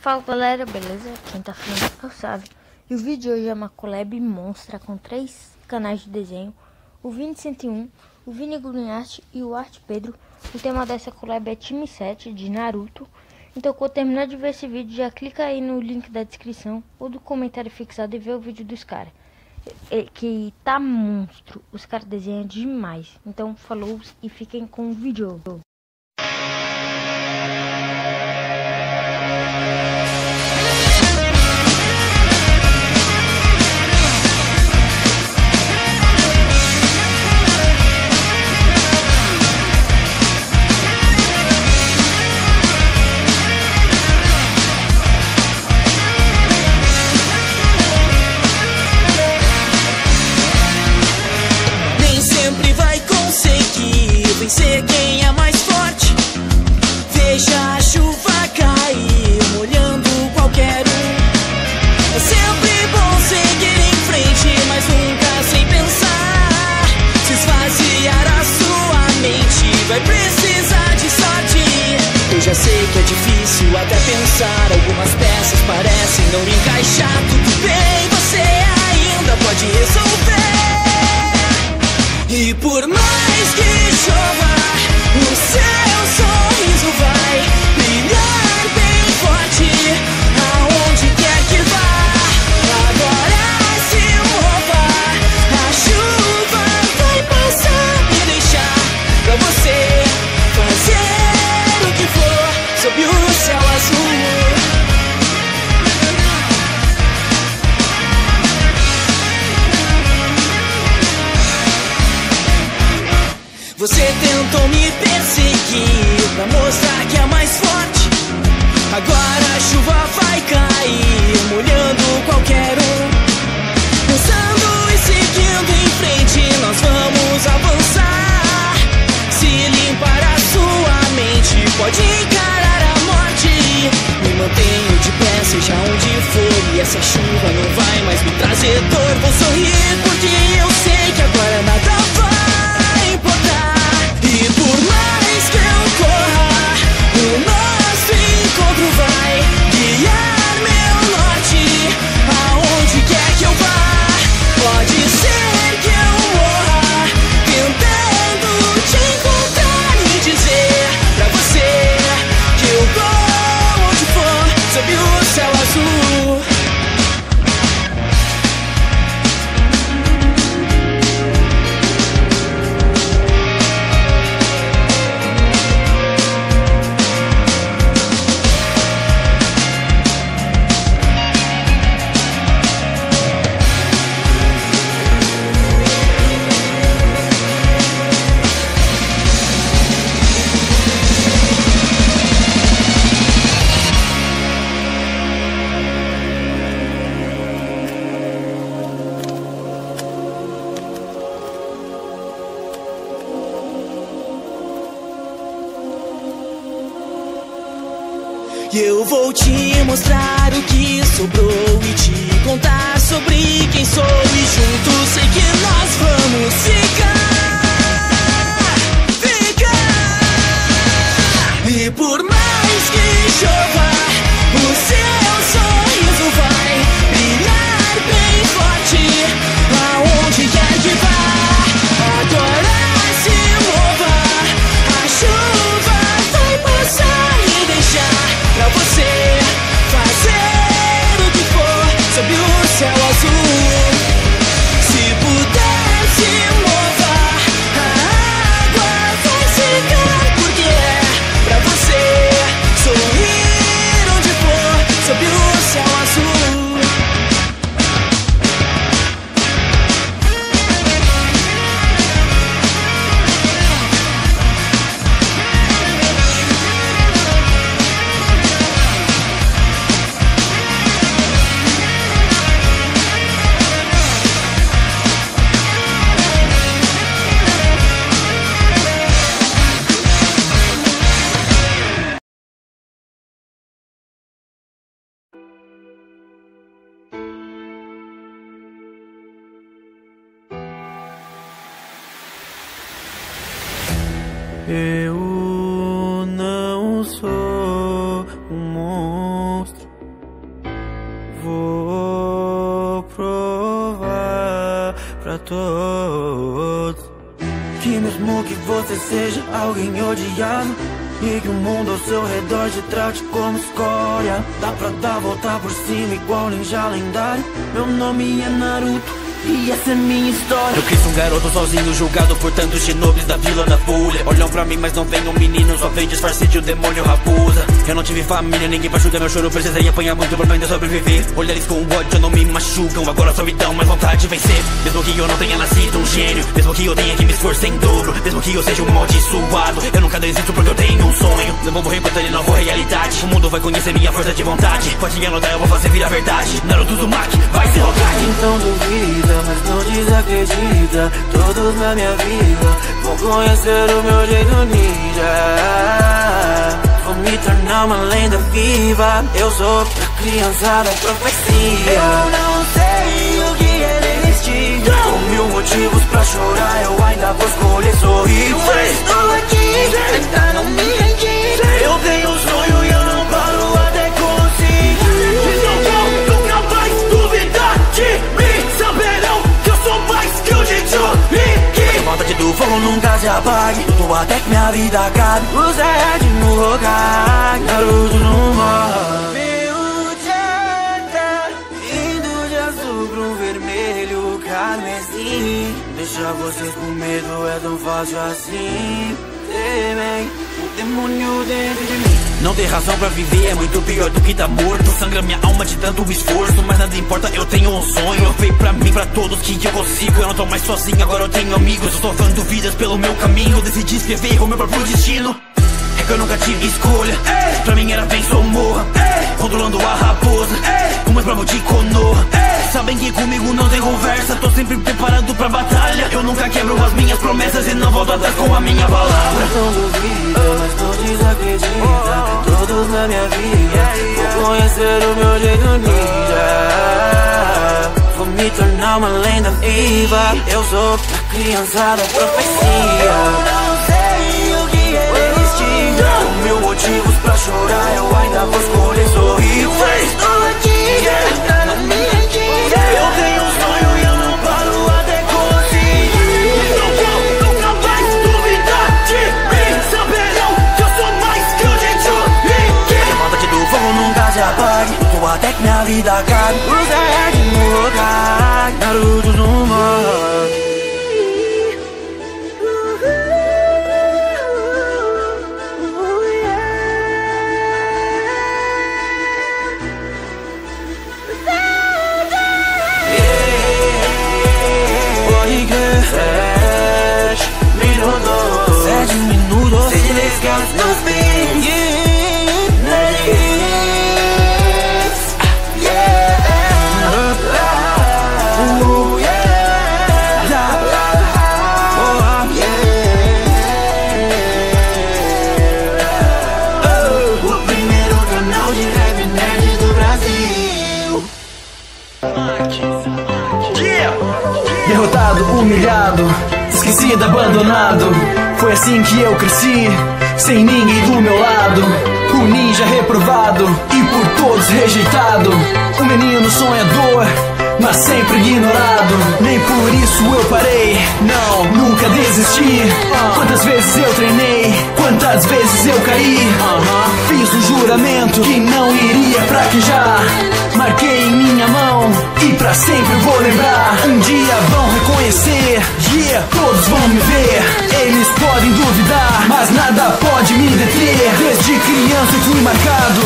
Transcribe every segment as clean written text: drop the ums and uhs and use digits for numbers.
Fala galera, beleza? Quem tá falando é o Sávio. E o vídeo de hoje é uma collab monstra com 3 canais de desenho: o Vini101, o Vini Grunhart e o Arte Pedro. O tema dessa collab é Time 7 de Naruto. Então quando terminar de ver esse vídeo, já clica aí no link da descrição ou do comentário fixado e vê o vídeo dos caras. Que tá monstro, os caras desenham demais. Então falou e fiquem com o vídeo. Vencer quem é mais forte. Veja a chuva cair, molhando qualquer um. É sempre bom seguir em frente, mas nunca sem pensar. Se esvaziar a sua mente, vai precisar de sorte. Eu já sei que é difícil até pensar. Algumas peças parecem não encaixar. Tudo bem, você ainda pode resolver. E por mais que chova, o seu sorriso vai brilhar bem forte, aonde quer que vá. Agora se mova, a chuva vai passar e deixar pra você fazer o que for sob o céu azul. Você tentou me perseguir pra mostrar que é mais forte. Agora a chuva vai cair, molhando qualquer um. Pensando e seguindo em frente, nós vamos avançar. Se limpar a sua mente, pode encarar a morte. Me mantenho de pé, seja onde for, e essa chuva não vai mais me trazer dor. Vou sorrir porque eu sei que agora nada vai importar. E por mais que eu corra, o nosso encontro vai guiar meu norte, aonde quer que eu vá. Pode ser que eu morra tentando te encontrar e dizer pra você que eu vou onde for sob o céu azul. E eu vou te mostrar o que sobrou e te contar sobre quem sou. E juntos sei que nós vamos ficar. E por mais que chova, o seu sorriso vai brilhar bem forte, aonde quer que vá. Agora se mova, a chuva vai passar e deixar pra você fazer o que for sob o céu azul. Se puder, se mova, a água vai secar, porque é pra você sorrir onde for sob o céu azul. Eu não sou um monstro. vou provar pra todos que mesmo que você seja alguém odiado e que o mundo ao seu redor te trate como escória, dá pra dar a volta por cima igual ninja lendário. Meu nome é Naruto e essa é minha história. Eu quis um garoto sozinho, julgado por tantos shinobis da vila da folha. Olham pra mim, mas não vem um menino, só vem disfarce de um demônio raposa. Eu não tive família, ninguém pra ajudar meu choro, precisei apanhar muito pra aprender a sobreviver. Olhares com ódio não me machucam, agora só me dão mais vontade de vencer. Mesmo que eu não tenha nascido um gênio, mesmo que eu tenha que me esforçar em dobro, mesmo que eu seja um amaldiçoado, eu nunca desisto porque eu tenho um sonho. Não vou morrer enquanto ele não for realidade. O mundo vai conhecer minha força de vontade. Pode me anotar, eu vou fazer virar verdade. Naruto Uzumaki vai ser Hokage. Então duvida, mas não desacredita. Todos na minha vida vão conhecer o meu jeito ninja. Vou me tornar uma lenda viva. Eu sou pra criançada profecia. Eu não sei o que é desistir. Com mil motivos pra chorar, eu ainda vou escolher sorrir. Eu estou aqui, tentar não me rendir. Eu tenho um sonho e eu não paro até conseguir. Então vão nunca mais duvidar de mim. Saberão que eu sou mais que o Jinchuriki. A vontade do fogo nunca se apague. Luto até que minha vida acabe. O Zed no Hokage, Naruto no morre. Meu Jetta, indo de azul pra um vermelho carmesim. Deixar vocês com medo é tão fácil assim. Temem o demônio dentro de mim. Não ter razão pra viver é muito pior do que tá morto. Sangra minha alma de tanto esforço, mas nada importa, eu tenho um sonho. Eu veio pra mim, pra todos que eu consigo. Eu não tô mais sozinho, agora eu tenho amigos. Eu tô falando vidas pelo meu caminho. Eu decidi escrever o meu próprio destino. É que eu nunca tive escolha. Pra mim era vença ou morra. Controlando a raposa, como é bravo de Konoha. Sabem que comigo não tem conversa. Tô sempre preparado pra batalha. Eu nunca quebro as minhas promessas e não volto atrás com a minha palavra. Não duvida, mas não desacredita. Todos na minha vida vou conhecer o meu jeito ninja. Vou me tornar uma lenda viva. Eu sou pra criançada profecia. Eu não sei o que é existir. Com mil motivos pra chorar, eu ainda vou escolher sorrir. Eu estou aqui, não me rendir. Eu tenho um sonho e eu não paro até conseguir. Então nunca mais duvidar de mim. Saberão que eu sou mais que o Jinchuriki. A vontade do fogo nunca se apague. Luto até que minha vida acabe. O Zed no Hokage, Naruto no morre. Derrotado, humilhado, esquecido, abandonado. Foi assim que eu cresci, sem ninguém do meu lado. O ninja reprovado e por todos rejeitado. O menino sonhador, mas sempre ignorado. Nem por isso eu parei, não, nunca desisti. Quantas vezes eu treinei, quantas vezes eu caí. Fiz um juramento que não iria fraquejar. Marquei em minha mão e pra sempre eu vou lembrar. Um dia vão reconhecer, todos vão me ver. Eles podem duvidar, mas nada pode me deter. Desde criança eu fui marcado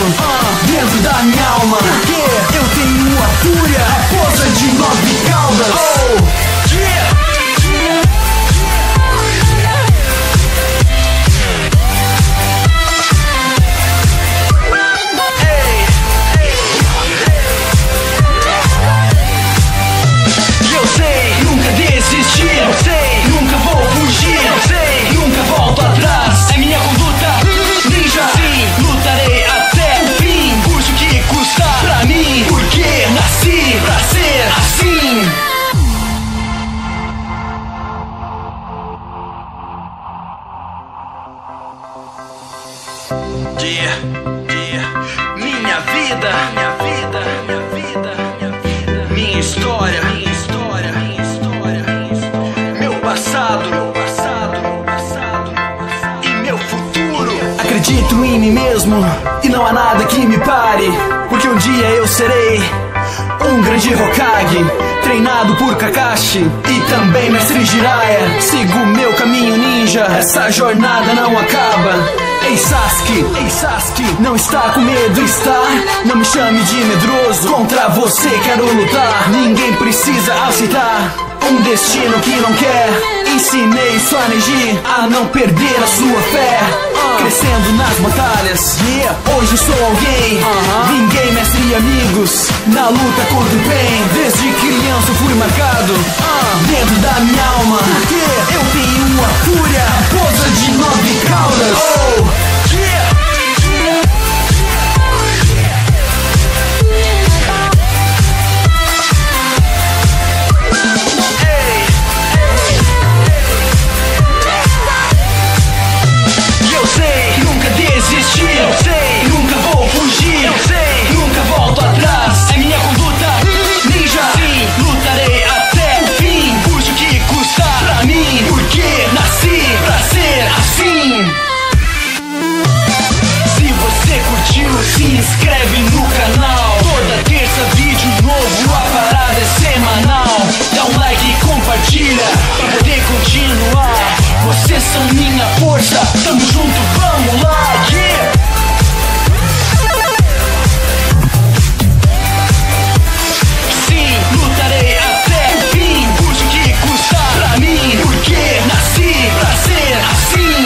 dentro da minha alma. Porque eu tenho a fúria, a força de 9 caudas. Eu sei, nunca vou fugir. Eu sei, nunca volto atrás. É minha conduta ninja. Sim, lutarei até o fim. Custe o que custar pra mim. Porque nasci pra ser assim. Minha vida, minha vida, minha vida. Acredito em mim mesmo e não há nada que me pare, porque um dia eu serei um grande Hokage, treinado por Kakashi e também Mestre Jiraiya. Sigo meu caminho ninja, essa jornada não acaba. Ei Sasuke, não está com medo, está? Não me chame de medroso, contra você quero lutar. Ninguém precisa aceitar um destino que não quer. Ensinei sua Neji a não perder a sua fé, crescendo nas batalhas, hoje sou alguém. Vinguei mestre e amigos na luta contra o bem. Desde criança eu fui marcado dentro da minha alma, porque eu tenho a fúria, raposa de 9 caudas. Eu sei, nunca vou fugir. Eu sei, nunca volto atrás. É minha conduta ninja. Sim, lutarei até o fim, custe o que custar pra mim, porque nasci pra ser assim. Se você curtiu, se inscreve no canal. Toda terça vídeo novo, a parada é semanal. Dá um like e compartilha pra poder continuar. Vocês são minha força, tamo junto, vamos lá, yeah! Sim, lutarei até o fim, custe o que custar pra mim, porque nasci pra ser assim.